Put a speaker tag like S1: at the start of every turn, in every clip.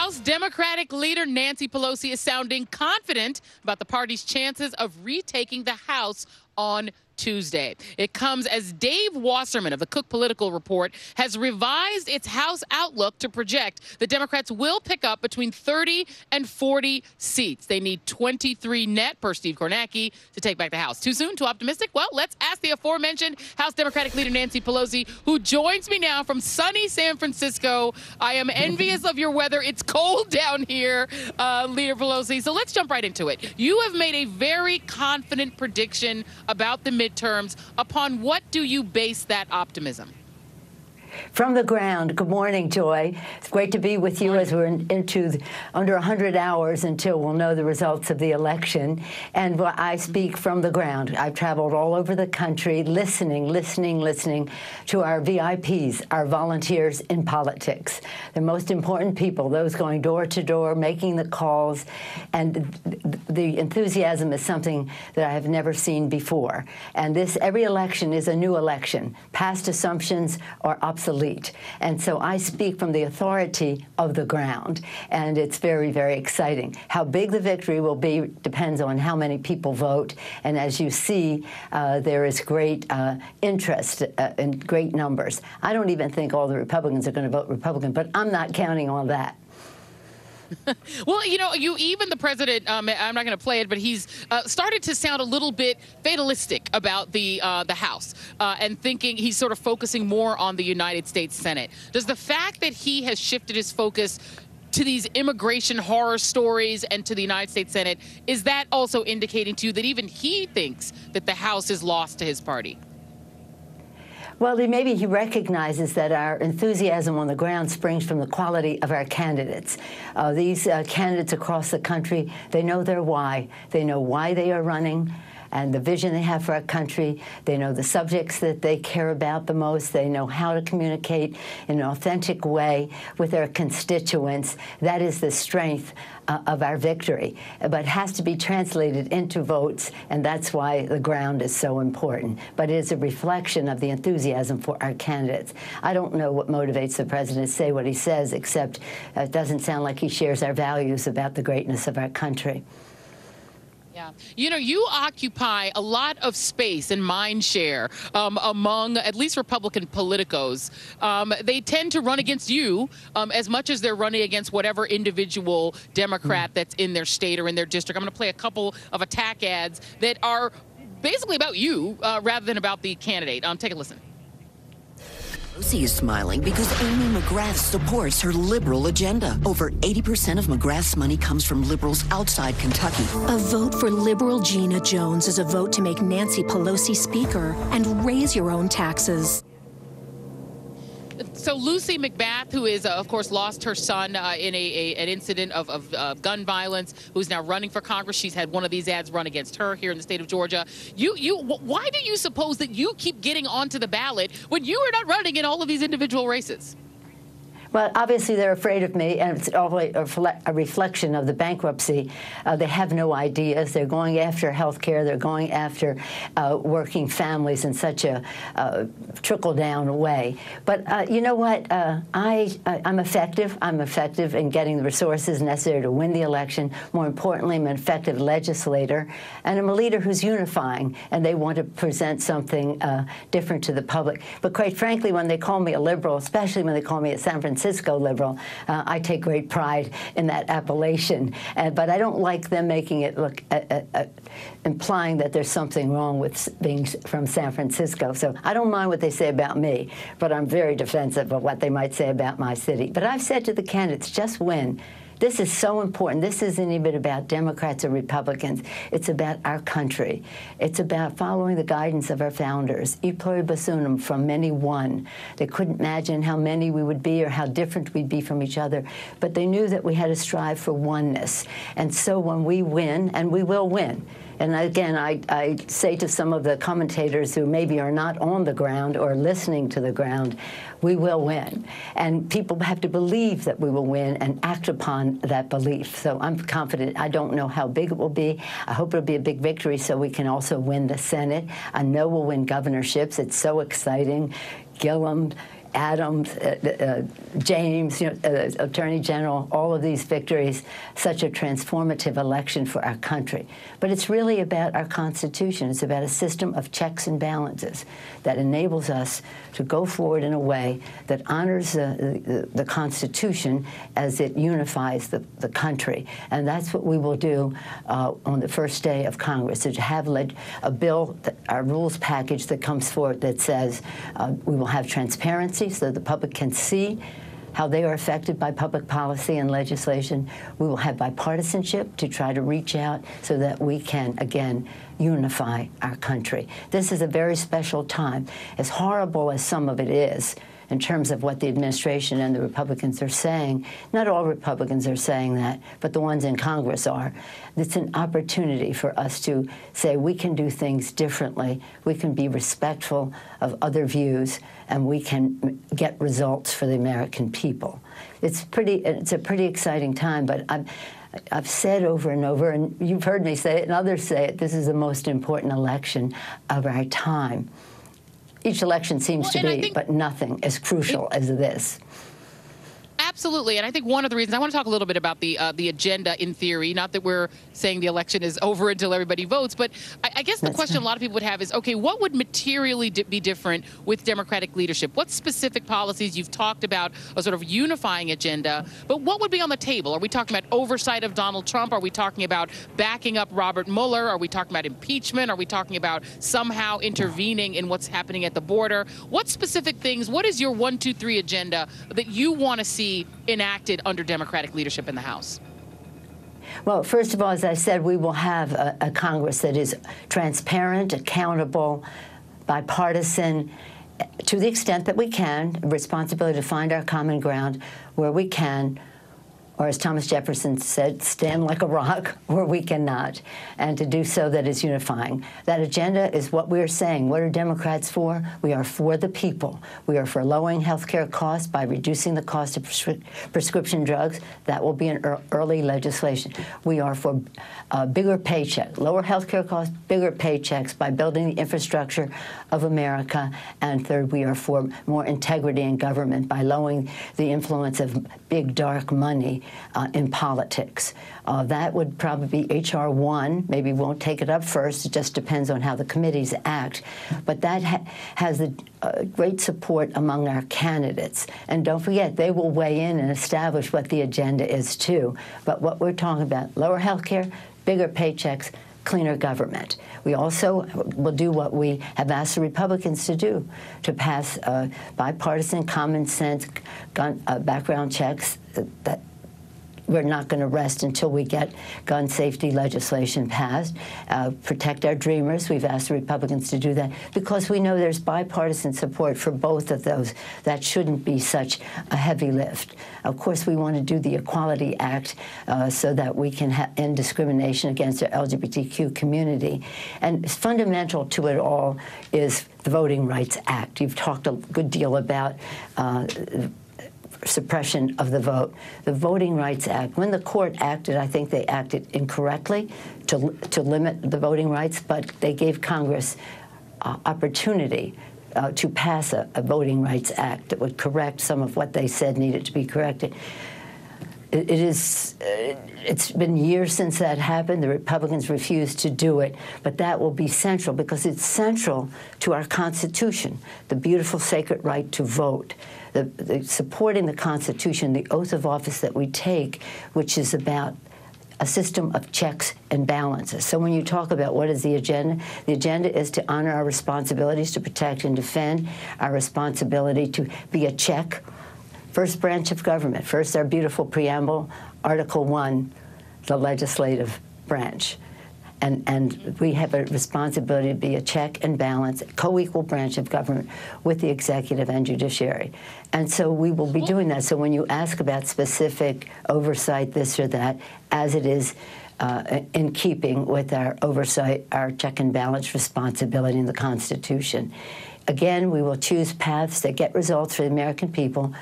S1: House Democratic leader Nancy Pelosi is sounding confident about the party's chances of retaking the House on Tuesday. It comes as Dave Wasserman of the Cook Political Report has revised its House outlook to project the Democrats will pick up between 30 and 40 seats. They need 23 net, per Steve Kornacki, to take back the House. Too soon? Too optimistic? Well, let's ask the aforementioned House Democratic leader Nancy Pelosi, who joins me now from sunny San Francisco. I am envious of your weather. It's cold down here, Leader Pelosi. So let's jump right into it. You have made a very confident prediction about the midterms. Upon what do you base that optimism?
S2: From the ground. Good morning, Joy. It's great to be with you as we're into under 100 hours until we'll know the results of the election. And I speak from the ground. I've traveled all over the country listening to our VIPs, our volunteers in politics, the most important people, those going door to door, making the calls. And the enthusiasm is something that I have never seen before. And every election is a new election. Past assumptions are obsolete. And so I speak from the authority of the ground, and it's very, very exciting. How big the victory will be depends on how many people vote, and as you see, there is great interest in great numbers. I don't even think all the Republicans are going to vote Republican, but I'm not counting on that.
S1: Well, you know, even the president, I'm not going to play it, but he's started to sound a little bit fatalistic about the House and thinking he's sort of focusing more on the United States Senate. Does the fact that he has shifted his focus to these immigration horror stories and to the United States Senate, is that also indicating to you that even he thinks that the House is lost to his party?
S2: Well, maybe he recognizes that our enthusiasm on the ground springs from the quality of our candidates. These candidates across the country, they know their why. They know why they are running and the vision they have for our country. They know the subjects that they care about the most. They know how to communicate in an authentic way with their constituents. That is the strength of our victory, but it has to be translated into votes, and that's why the ground is so important. But it is a reflection of the enthusiasm for our candidates. I don't know what motivates the president to say what he says, except it doesn't sound like he shares our values about the greatness of our country.
S1: Yeah. You know, you occupy a lot of space and mind share among at least Republican politicos. They tend to run against you as much as they're running against whatever individual Democrat that's in their state or in their district. I'm going to play a couple of attack ads that are basically about you rather than about the candidate. Take a listen.
S3: Pelosi is smiling because Amy McGrath supports her liberal agenda. Over 80% of McGrath's money comes from liberals outside Kentucky.
S4: A vote for liberal Gina Jones is a vote to make Nancy Pelosi Speaker and raise your own taxes.
S1: So Lucy McBath, who is, of course, lost her son in an incident of gun violence, who's now running for Congress. She's had one of these ads run against her here in the state of Georgia. Why do you suppose that you keep getting onto the ballot when you are not running in all of these individual races?
S2: Well, obviously, they're afraid of me, and it's always a reflection of the bankruptcy. They have no ideas. They're going after health care. They're going after working families in such a trickle-down way. But you know what? I'm effective. I'm effective in getting the resources necessary to win the election. More importantly, I'm an effective legislator, and I'm a leader who's unifying, and they want to present something different to the public. But quite frankly, when they call me a liberal, especially when they call me a San Francisco liberal, I take great pride in that appellation. But I don't like them making it look, implying that there's something wrong with being from San Francisco. So I don't mind what they say about me, but I'm very defensive of what they might say about my city. But I've said to the candidates, just win. This is so important. This isn't even about Democrats or Republicans. It's about our country. It's about following the guidance of our founders. E pluribus unum, from many one. They couldn't imagine how many we would be or how different we'd be from each other, but they knew that we had to strive for oneness. And so when we win, and we will win, and again, I say to some of the commentators who maybe are not on the ground or listening to the ground, we will win. And people have to believe that we will win and act upon that belief. So I'm confident. I don't know how big it will be. I hope it'll be a big victory so we can also win the Senate. I know we'll win governorships. It's so exciting. Gillum, Adams, James, Attorney General, all of these victories, such a transformative election for our country. But it's really about our Constitution. It's about a system of checks and balances that enables us to go forward in a way that honors the Constitution as it unifies the country. And that's what we will do on the first day of Congress, to have a bill, our rules package that comes forward that says we will have transparency so the public can see how they are affected by public policy and legislation. We will have bipartisanship to try to reach out so that we can, again, unify our country. This is a very special time. As horrible as some of it is, in terms of what the administration and the Republicans are saying, not all Republicans are saying that, but the ones in Congress are. It's an opportunity for us to say we can do things differently, we can be respectful of other views, and we can get results for the American people. It's a pretty exciting time, but I've said over and over, and you've heard me say it and others say it, this is the most important election of our time. Each election seems to be, but nothing as crucial as this.
S1: Absolutely, and I think one of the reasons I want to talk a little bit about the agenda in theory, not that we're saying the election is over until everybody votes, but I guess the question a lot of people would have is, okay, what would materially be different with Democratic leadership? What specific policies you've talked about a sort of unifying agenda, but what would be on the table? Are we talking about oversight of Donald Trump? Are we talking about backing up Robert Mueller? Are we talking about impeachment? Are we talking about somehow intervening in what's happening at the border? What specific things, what is your 1, 2, 3 agenda that you want to see enacted under Democratic leadership in the House?
S2: Well, first of all, as I said, we will have a Congress that is transparent, accountable, bipartisan, to the extent that we can, a responsibility to find our common ground where we can, or as Thomas Jefferson said, stand like a rock where we cannot, and to do so that is unifying. That agenda is what we're saying. What are Democrats for? We are for the people. We are for lowering health care costs by reducing the cost of prescription drugs. That will be an early legislation. We are for bigger paychecks, lower health care costs, bigger paychecks by building the infrastructure of America. And third, we are for more integrity in government by lowering the influence of big, dark money in politics. That would probably be H.R. 1. Maybe we won't take it up first. It just depends on how the committees act. But that has great support among our candidates. And don't forget, they will weigh in and establish what the agenda is, too. But what we're talking about, lower health care, bigger paychecks, cleaner government. We also will do what we have asked the Republicans to do, to pass bipartisan, common sense background checks that we're not going to rest until we get gun safety legislation passed, protect our dreamers. We've asked the Republicans to do that because we know there's bipartisan support for both of those. That shouldn't be such a heavy lift. Of course, we want to do the Equality Act so that we can end discrimination against the LGBTQ community. And fundamental to it all is the Voting Rights Act. You've talked a good deal about suppression of the vote. The Voting Rights Act, when the court acted, I think they acted incorrectly to limit the voting rights, but they gave Congress opportunity to pass a Voting Rights Act that would correct some of what they said needed to be corrected. It's been years since that happened. The Republicans refused to do it, but that will be central because it's central to our Constitution, the beautiful sacred right to vote. The supporting the Constitution, the oath of office that we take, which is about a system of checks and balances. So when you talk about what is the agenda is to honor our responsibilities to protect and defend, our responsibility to be a check. First branch of government, first our beautiful preamble, Article 1, the legislative branch. And we have a responsibility to be a check and balance, co-equal branch of government with the executive and judiciary. And so we will be doing that. So when you ask about specific oversight, this or that, as it is in keeping with our oversight, our check and balance responsibility in the Constitution. Again, we will choose paths that get results for the American people,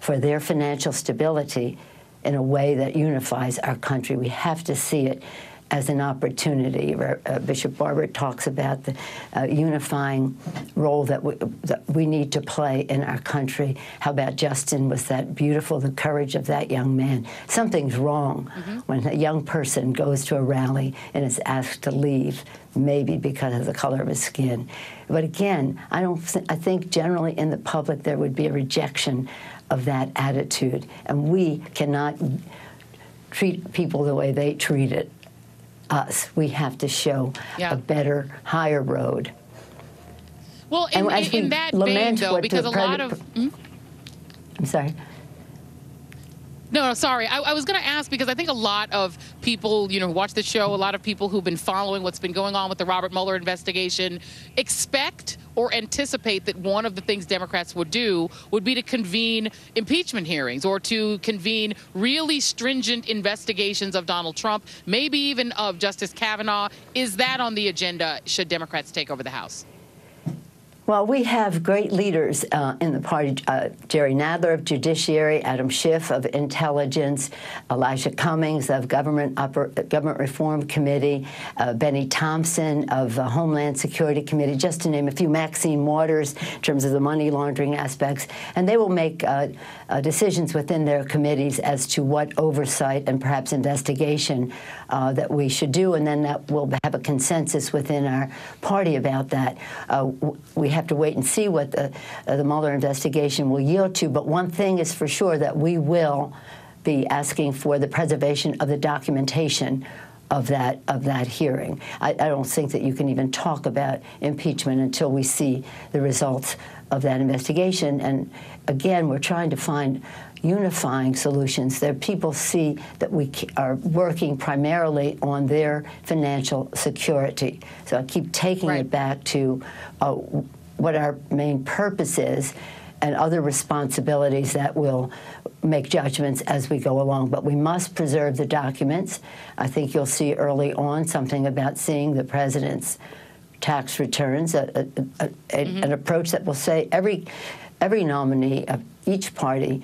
S2: for their financial stability in a way that unifies our country. We have to see it as an opportunity. Bishop Barber talks about the unifying role that we need to play in our country. How about Justin? Was that beautiful, the courage of that young man? Something's wrong when a young person goes to a rally and is asked to leave, maybe because of the color of his skin. But again, I think generally in the public there would be a rejection of that attitude, and we cannot treat people the way they treated us. We have to show a better, higher road.
S1: Well, in that vein, though, because a lot of...
S2: I'm sorry.
S1: No, sorry. I was going to ask, because I think a lot of people, who watch the show, a lot of people who've been following what's been going on with the Robert Mueller investigation, expect or anticipate that one of the things Democrats would do would be to convene impeachment hearings or to convene really stringent investigations of Donald Trump, maybe even of Justice Kavanaugh. Is that on the agenda should Democrats take over the House?
S2: Well, we have great leaders in the party. Jerry Nadler of Judiciary, Adam Schiff of Intelligence, Elijah Cummings of Government Reform Committee, Benny Thompson of Homeland Security Committee, just to name a few, Maxine Waters in terms of the money laundering aspects. And they will make decisions within their committees as to what oversight and perhaps investigation that we should do, and then that we'll have a consensus within our party about that. We have to wait and see what the Mueller investigation will yield to, but one thing is for sure, that we will be asking for the preservation of the documentation of that hearing. I don't think that you can even talk about impeachment until we see the results of that investigation. And again, we're trying to find unifying solutions. There, people see that we are working primarily on their financial security. So I keep taking it back to what our main purpose is, and other responsibilities that will make judgments as we go along. But we must preserve the documents. I think you'll see early on something about seeing the president's tax returns, an approach that will say every nominee of each party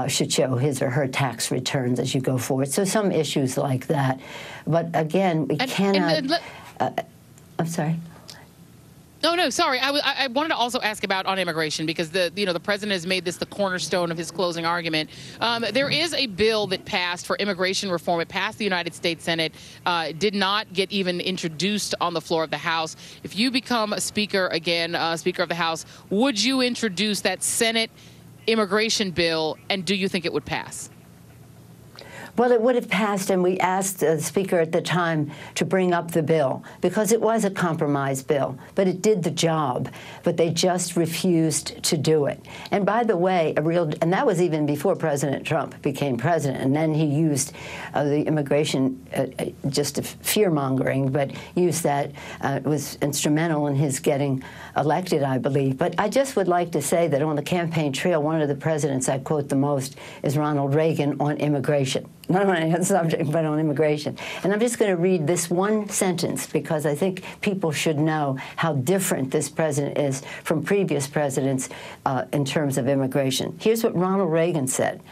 S2: should show his or her tax returns as you go forward. So some issues like that. But again, we cannot... I'm sorry.
S1: No, sorry. I wanted to also ask about on immigration, because the president has made this the cornerstone of his closing argument. There is a bill that passed for immigration reform. It passed the United States Senate, did not get even introduced on the floor of the House. If you become a speaker again, Speaker of the House, would you introduce that Senate immigration bill, and do you think it would pass?
S2: Well, it would have passed, and we asked the Speaker at the time to bring up the bill, because it was a compromise bill, but it did the job, but they just refused to do it. And by the way, and that was even before President Trump became president, and then he used the immigration, just fear-mongering, but used that, it was instrumental in his getting elected, I believe. But I just would like to say that on the campaign trail, one of the presidents I quote the most is Ronald Reagan on immigration. Not on any other subject, but on immigration. And I'm just going to read this one sentence, because I think people should know how different this president is from previous presidents in terms of immigration. Here's what Ronald Reagan said.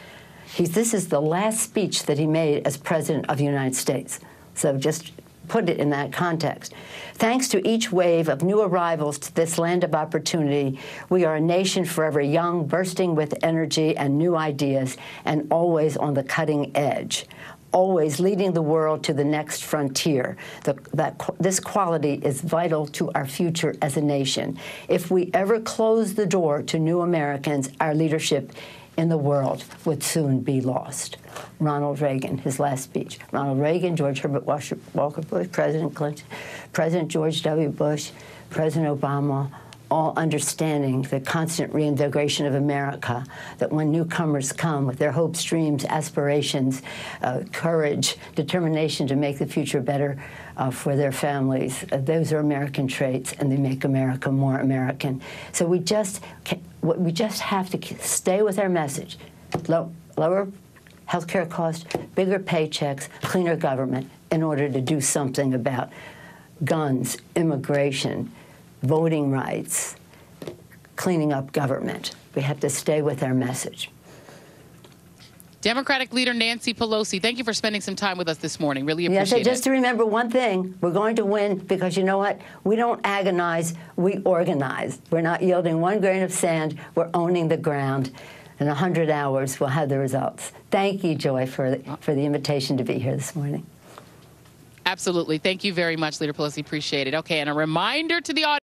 S2: This is the last speech that he made as president of the United States. So just put it in that context. Thanks to each wave of new arrivals to this land of opportunity, we are a nation forever young, bursting with energy and new ideas, and always on the cutting edge, always leading the world to the next frontier. This quality is vital to our future as a nation. If we ever close the door to new Americans, our leadership in the world would soon be lost. Ronald Reagan, his last speech. Ronald Reagan, George Herbert Walker Bush, President Clinton, President George W. Bush, President Obama, all understanding the constant reinvigoration of America, that when newcomers come with their hopes, dreams, aspirations, courage, determination to make the future better for their families, those are American traits, and they make America more American. So we just have to stay with our message. Lower healthcare costs, bigger paychecks, cleaner government, in order to do something about guns, immigration, voting rights, cleaning up government. We have to stay with our message.
S1: Democratic leader Nancy Pelosi, thank you for spending some time with us this morning. Really appreciate
S2: it. Just to remember one thing, we're going to win because you know what? We don't agonize, we organize. We're not yielding one grain of sand, we're owning the ground. In 100 hours, we'll have the results. Thank you, Joy, for the invitation to be here this morning.
S1: Absolutely. Thank you very much, Leader Pelosi. Appreciate it. Okay, and a reminder to the audience.